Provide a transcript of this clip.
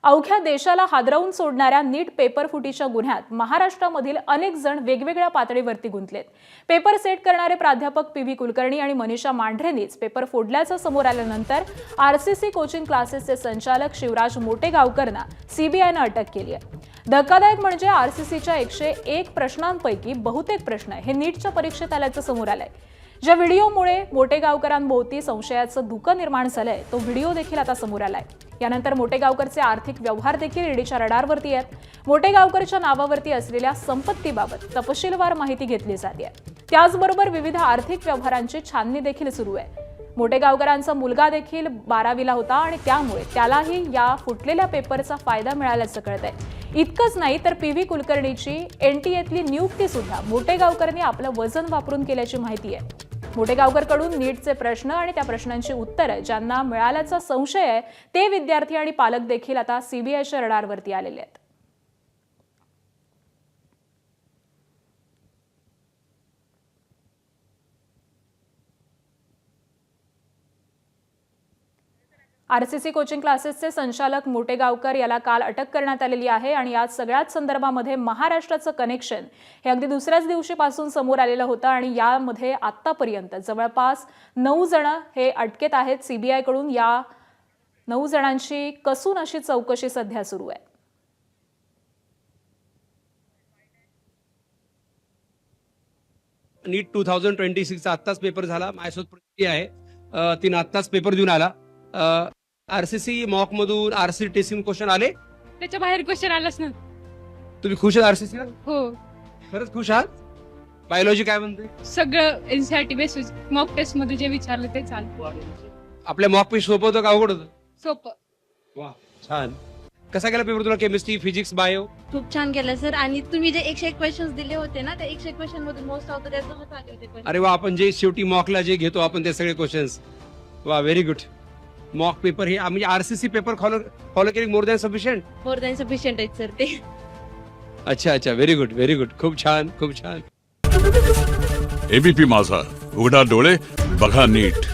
अवघ्या देशाला हादरवून सोडणाऱ्या नीट पेपर फुटीच्या गुन्ह्यात महाराष्ट्रामधील अनेक जण वेगवेगळ्या पातळीवरती गुंतलेत। पेपर सेट करणारे प्राध्यापक पी.व्ही. कुलकर्णी आणि मनीषा मांढरेंनीच पेपर फोडल्याचं समोर आल्यानंतर आरसीसी कोचिंग क्लासेसचे संचालक शिवराज मोटेगावकरना सीबीआयने अटक केली आहे। धक्कादायक म्हणजे आरसीसीच्या 101 प्रश्नांपैकी बहुतेक प्रश्न हे नीटच्या परीक्षेत आल्याचं समोर आलंय। ज्या व्हिडिओमुळे मोटेगावकरांभोवती संशयाचं धुकं निर्माण झालंय तो व्हिडिओ देखील आता समोर आलाय। यानंतर मोटेगावकरचे आर्थिक व्यवहार देखील ईडीच्या रडारवरती आहेत। मोटेगावकरच्या नावावरती असलेल्या संपत्तीबाबत तपशीलवार माहिती घेतली जाते। त्याचबरोबर विविध आर्थिक व्यवहारांची छाननी देखील सुरू आहे। मोटेगावकरांचा मुलगा देखील 12वीला होता आणि त्यामुळे त्यालाही या फुटलेल्या पेपरचा फायदा मिळाल्याचं कळतंय। इतकंच नाही तर पी.व्ही. कुलकर्णीची एनटीएतली नियुक्ती सुद्धा मोटेगावकरांनी आपलं वजन वापरून केल्याची माहिती आहे। मोटेगावकरकडून नीटचे प्रश्न आणि त्या प्रश्नांची उत्तरं ज्यांना मिळाल्याचा संशय आहे ते विद्यार्थी आणि पालक देखील आता सीबीआयच्या रडारवरती आलेले आहेत। आरसीसी कोचिंग क्लासेसचे संचालक मोटेगावकर याला काल अटक करण्यात आलेली आहे आणि या सगळ्याच संदर्भामध्ये महाराष्ट्राचं कनेक्शन हे अगदी दुसऱ्याच दिवशीपासून समोर आलेलं होतं आणि यामध्ये आतापर्यंत जवळपास 9 जण हे अटकेत आहेत। सीबीआय कडून या 9 जणांची कसून अशी चौकशी सध्या सुरू आहे। नीट 2026 चा आत्ताच पेपर झाला। माझ्यासोबत प्रगती आहे, तिने आत्ताच पेपर देऊन आला। आरसीसी मॉक मधून आरसी टेस्टिंग क्वेश्चन आले, त्याच्या बाहेर क्वेश्चन आलाच ना। तुम्ही खुश आहात आरसीसी? हो, खरंच खुश आहात? बायोलॉजी काय म्हणते? सगळं एनसीईआरटी बेसिस मॉक टेस्ट मध्ये जे विचारलं ते चालतं। आपल्या मॉक पेज सोपं होतं का अवघड होतं? सोपं। वा, छान। कसा गेला पेपर तुला? Chemistry, physics, bio? खूप छान केलं सर। आणि तुम्ही जे 101 क्वेश्चन्स दिले होते ना, त्या 101 क्वेश्चन मधून मोस्ट ऑफ द त्याच्यात आले होते question. अरे वा, आपण जे शेवटी मॉकला जे घेतो आपण ते सगळे क्वेश्चन्स, वा व्हेरी गुड। मॉक पेपर हे म्हणजे आरसीसी पेपर फॉलो केली more than sufficient? More than sufficient आहेत सर ते। अच्छा अच्छा, व्हेरी गुड व्हेरी गुड, खूप छान खूप छान। एबीपी माझा, उघडा डोळे बघा नीट।